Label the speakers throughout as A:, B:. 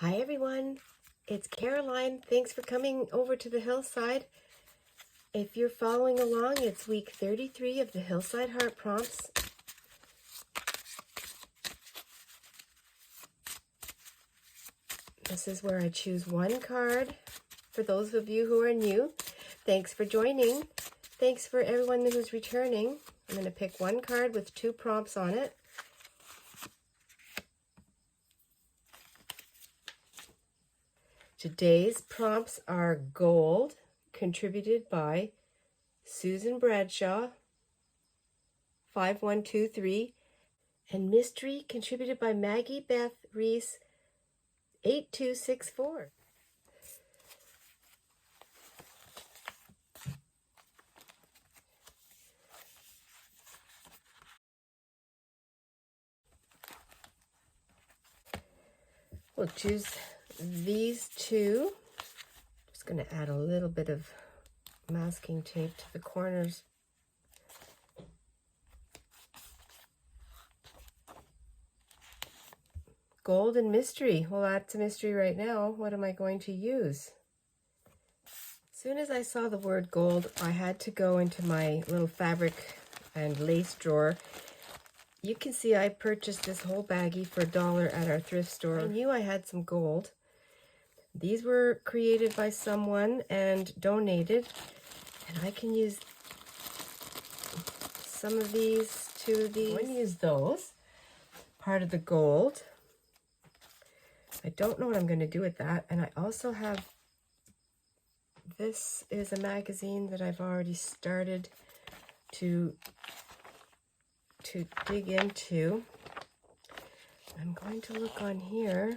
A: Hi everyone, it's Caroline. Thanks for coming over to the hillside. If you're following along, it's week 33 of the Hillside Heart Prompts. This is where I choose one card for those of you who are new. Thanks for joining. Thanks for everyone who's returning. I'm going to pick one card with 2 prompts on it. Today's prompts are Gold, contributed by Susan Bradshaw, 5123, and Mystery, contributed by Maggie Beth Rees, 8264. We'll choose these 2. Just going to add a little bit of masking tape to the corners. Gold and Mystery. Well, that's a mystery right now. What am I going to use? As soon as I saw the word gold, I had to go into my little fabric and lace drawer. You can see I purchased this whole baggie for $1 at our thrift store. I knew I had some gold. These were created by someone and donated, and I can use some of these, 2 of these. I'm going to use those, part of the gold. I don't know what I'm going to do with that, and I also have, this is a magazine that I've already started to dig into. I'm going to look on here.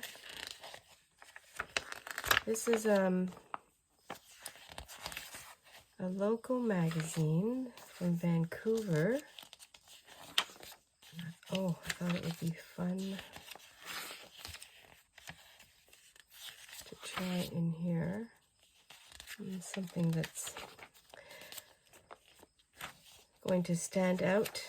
A: This is a local magazine from Vancouver. Oh, I thought it would be fun to try in here. Something that's going to stand out.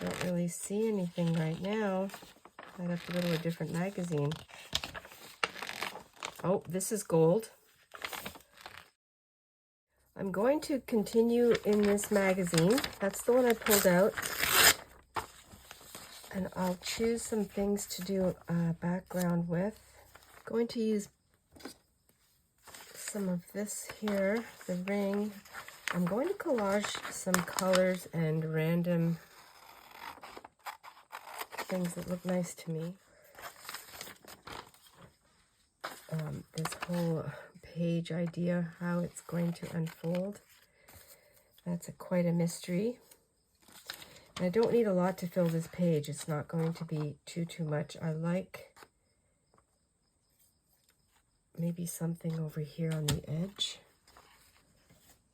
A: Don't really see anything right now. I'd have to go to a different magazine. Oh, this is gold. I'm going to continue in this magazine. That's the one I pulled out. And I'll choose some things to do a background with. I'm going to use some of this here, the ring. I'm going to collage some colors and random things that look nice to me. This whole page idea, how it's going to unfold, that's quite a mystery. And I don't need a lot to fill this page. It's not going to be too much. I like maybe something over here on the edge.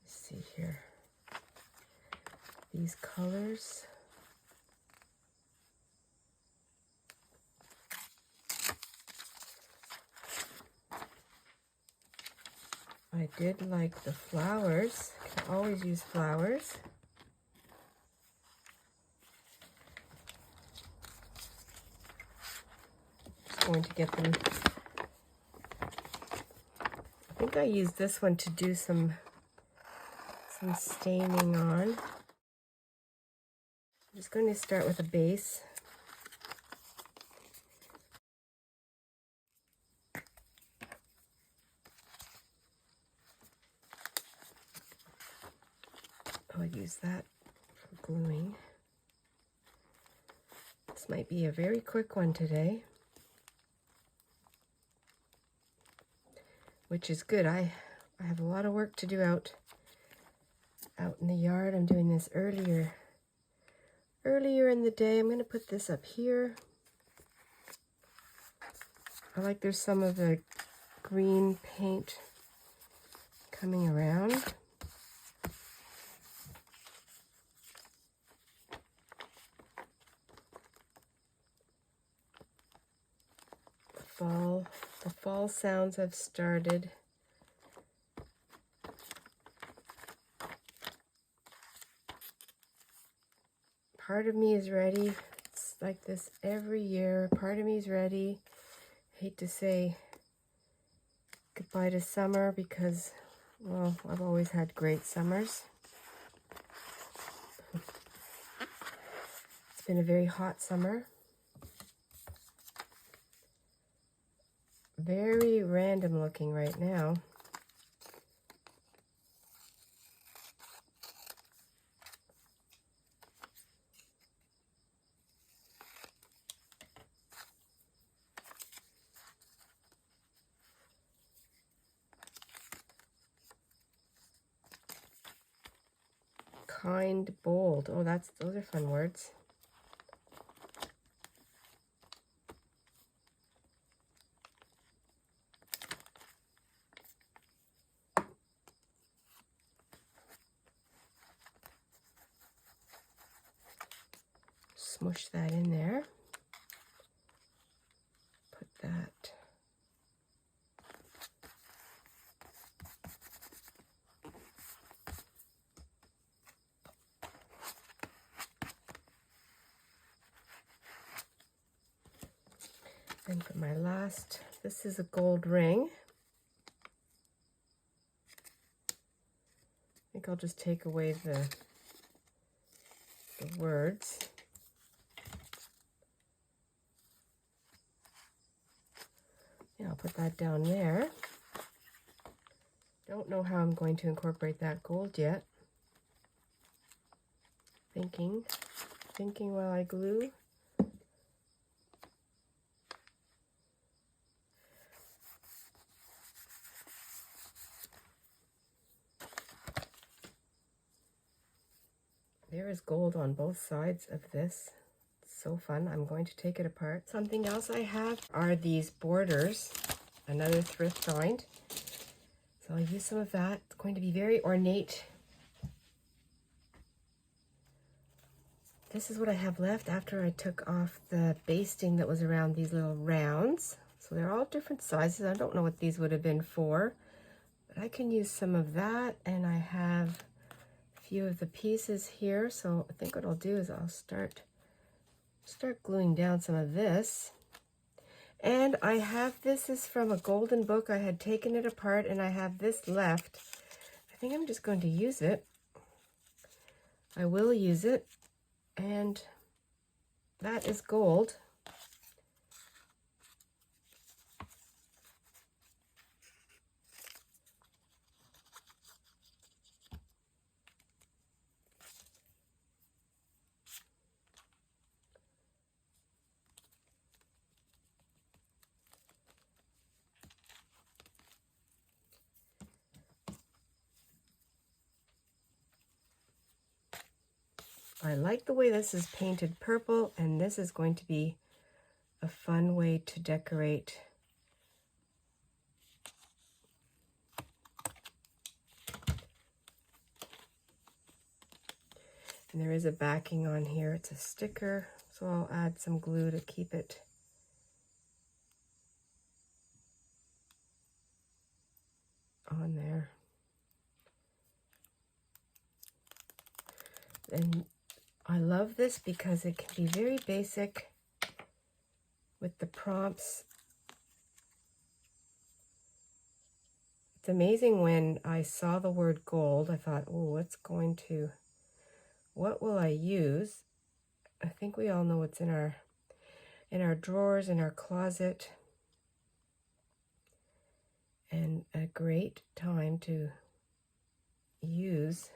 A: Let's see here. These colors. I did like the flowers. I can always use flowers. Just going to get them. I think I used this one to do some staining on. I'm just going to start with a base. I'll use that for gluing. This might be a very quick one today, which is good. I have a lot of work to do out in the yard. I'm doing this earlier in the day. I'm going to put this up here. I like there's some of the green paint coming around. Fall the fall sounds have started. Part of me is ready. It's like this every year. Part of me is ready. I hate to say goodbye to summer because, well, I've always had great summers. It's been a very hot summer. Very random looking right now. Kind, bold. Oh, those are fun words. Smush that in there. Put that. And for my last, this is a gold ring. I think I'll just take away the words. Yeah, I'll put that down there. Don't know how I'm going to incorporate that gold yet. Thinking while I glue. There is gold on both sides of this. It's so fun. I'm going to take it apart. Something else I have are these borders, another thrift find. So I'll use some of that. It's going to be very ornate. This is what I have left after I took off the basting that was around these little rounds. So they're all different sizes. I don't know what these would have been for, but I can use some of that, and I have few of the pieces here. So I think what I'll do is I'll start gluing down some of this. And I have, this is from a golden book. I had taken it apart and I have this left. I think I'm just going to use it. I will use it. And that is gold. I like the way this is painted purple, and this is going to be a fun way to decorate. And there is a backing on here. It's a sticker, so I'll add some glue to keep it on there. And I love this because it can be very basic with the prompts. It's amazing when I saw the word gold, I thought, oh, what will I use? I think we all know what's in our drawers, in our closet. And a great time to use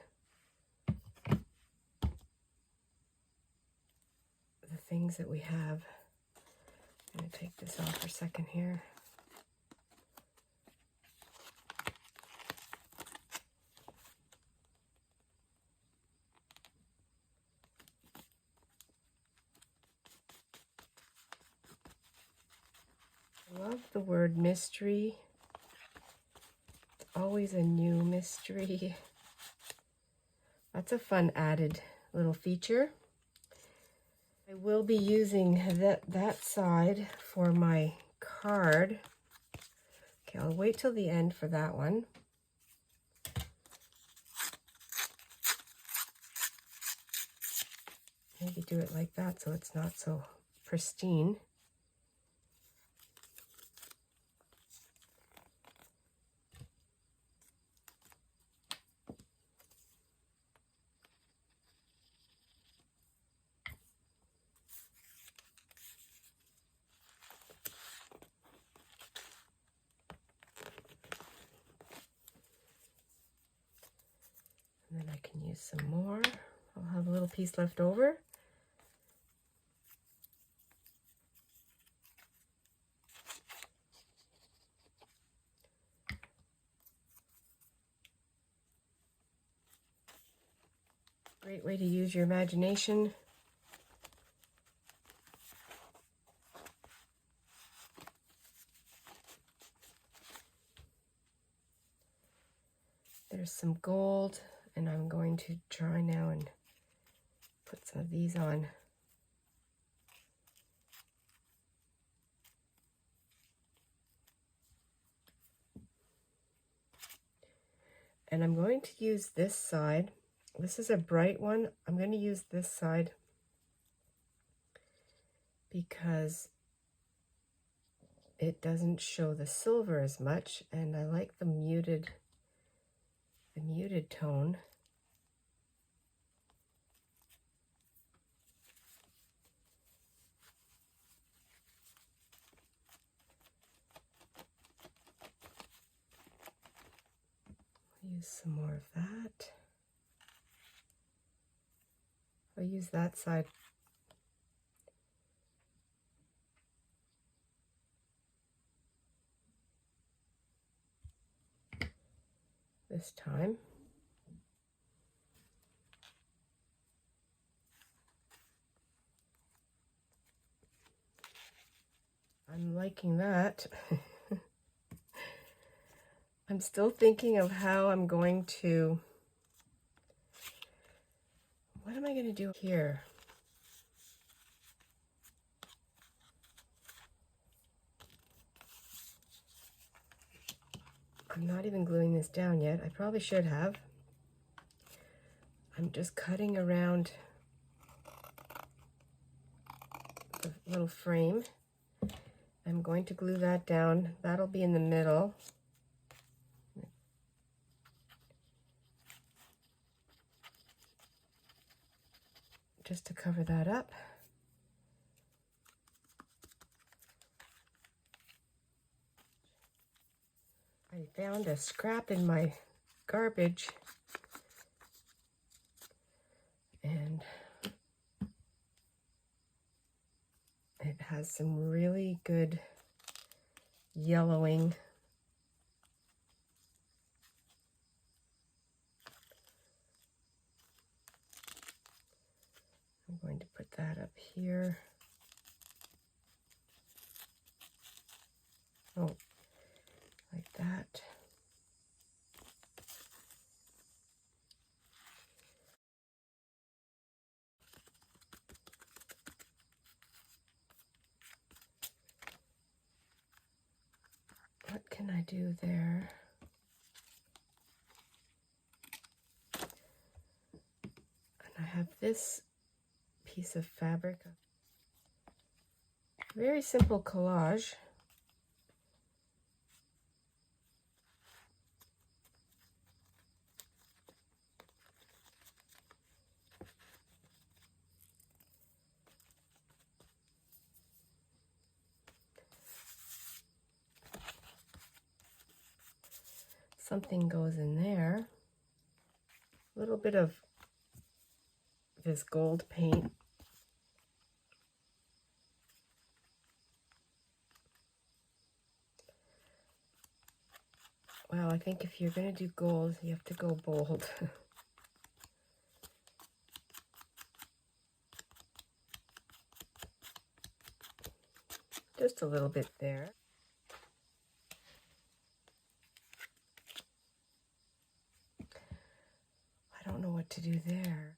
A: the things that we have. I'm going to take this off for a second here. I love the word mystery. It's always a new mystery. That's a fun added little feature. I will be using that side for my card. Okay, I'll wait till the end for that one. Maybe do it like that so it's not so pristine. And then I can use some more. I'll have a little piece left over. Great way to use your imagination. There's some gold, and I'm going to try now and put some of these on. And I'm going to use this side. This is a bright one. I'm going to use this side because it doesn't show the silver as much, and I like the muted tone. I'll use some more of that. I'll use that side. This time. I'm liking that. I'm still thinking of how I'm going to, what am I going to do here? I'm not even gluing this down yet. I probably should have. I'm just cutting around the little frame. I'm going to glue that down. That'll be in the middle. Just to cover that up. I found a scrap in my garbage, and it has some really good yellowing. I'm going to put that up here. Oh, like that. What can I do there? And I have this piece of fabric. Very simple collage. Something goes in there. A little bit of this gold paint. Well, I think if you're going to do gold, you have to go bold. Just a little bit there. I don't know what to do there.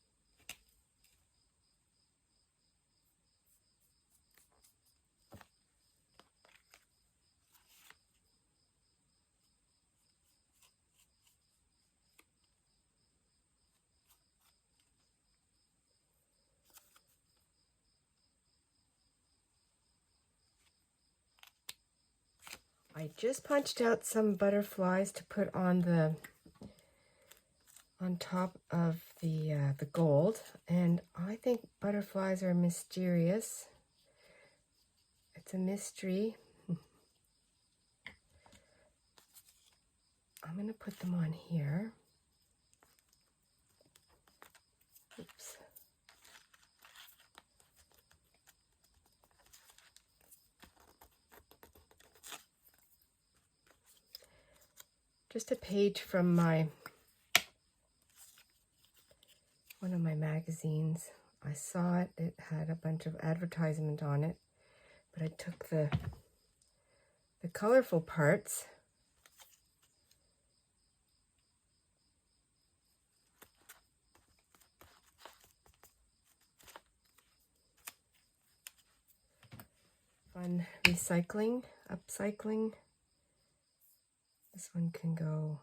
A: I just punched out some butterflies to put on top of the gold, and I think butterflies are mysterious. It's a mystery. I'm going to put them on here. Oops. Just a page from one of my magazines. I saw it. It had a bunch of advertisement on it, but I took the colorful parts fun recycling, upcycling. This one can go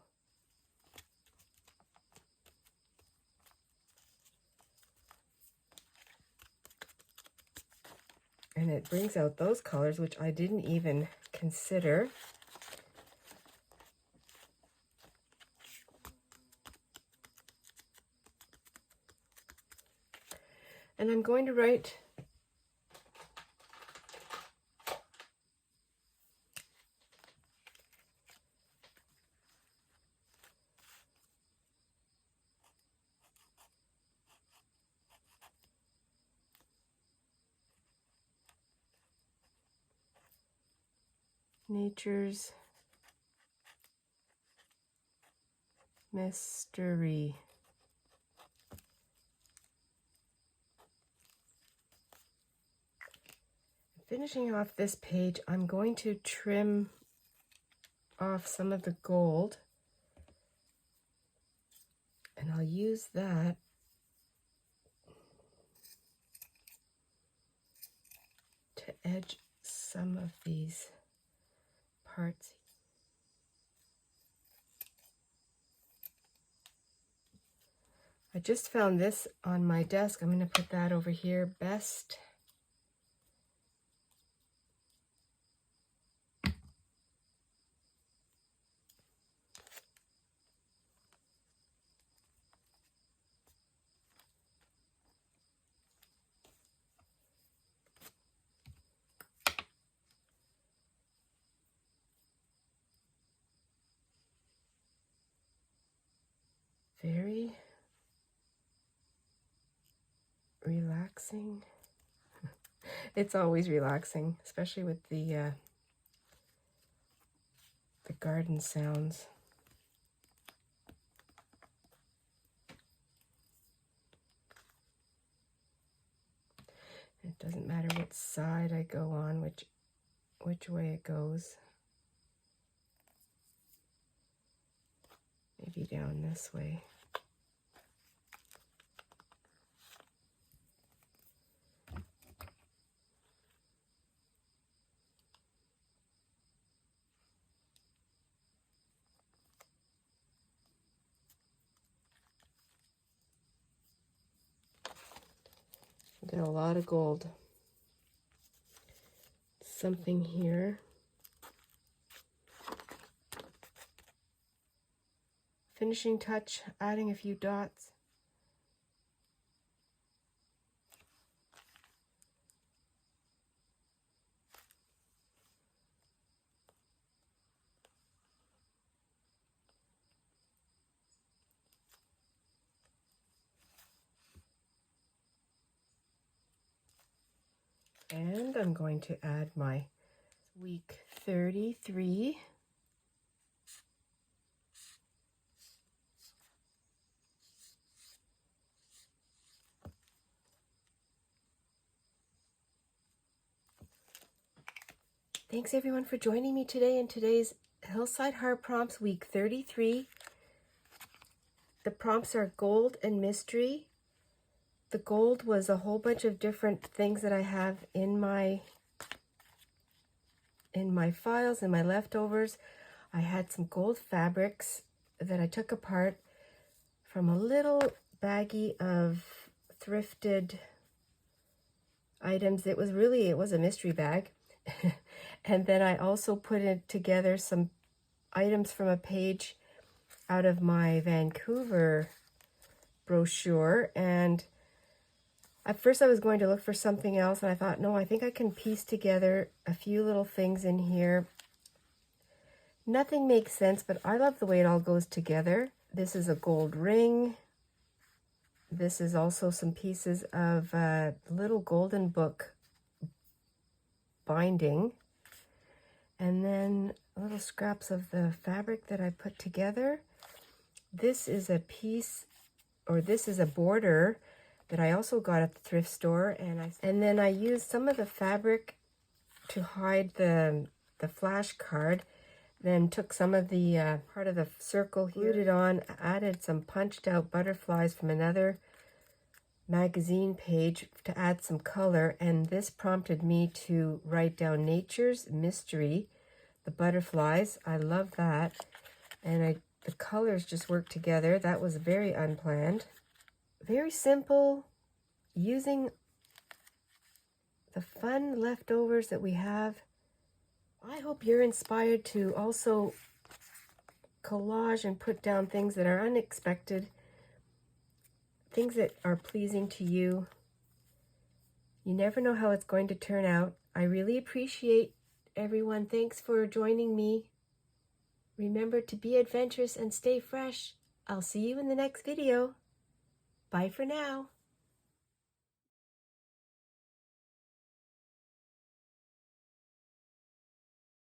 A: and it brings out those colors, which I didn't even consider. And I'm going to write Nature's Mystery. Finishing off this page, I'm going to trim off some of the gold, and I'll use that to edge some of these parts. I just found this on my desk. I'm going to put that over here. Best. Very relaxing. It's always relaxing, especially with the garden sounds. It doesn't matter which side I go on, which way it goes. Maybe down this way. Got a lot of gold. Something here. Finishing touch, adding a few dots. And I'm going to add my week 33. Thanks everyone for joining me today in today's Hillside Heart Prompts week 33. The prompts are gold and mystery. The gold was a whole bunch of different things that I have in my files, in my leftovers. I had some gold fabrics that I took apart from a little baggie of thrifted items. It was a mystery bag. And then I also put it together some items from a page out of my Vancouver brochure. And at first I was going to look for something else, and I thought, no, I think I can piece together a few little things in here. Nothing makes sense, but I love the way it all goes together. This is a gold ring. This is also some pieces of a little golden book binding. And then little scraps of the fabric that I put together. This is a piece, or this is a border that I also got at the thrift store. And then I used some of the fabric to hide the flash card. Then took some of the part of the circle, glued it on, added some punched out butterflies from another magazine page to add some color, and this prompted me to write down Nature's Mystery, the butterflies. I love that. And the colors just work together. That was very unplanned. Very simple, using the fun leftovers that we have. I hope you're inspired to also collage and put down things that are unexpected, things that are pleasing to you. You never know how it's going to turn out. I really appreciate everyone. Thanks for joining me. Remember to be adventurous and stay fresh. I'll see you in the next video. Bye for now.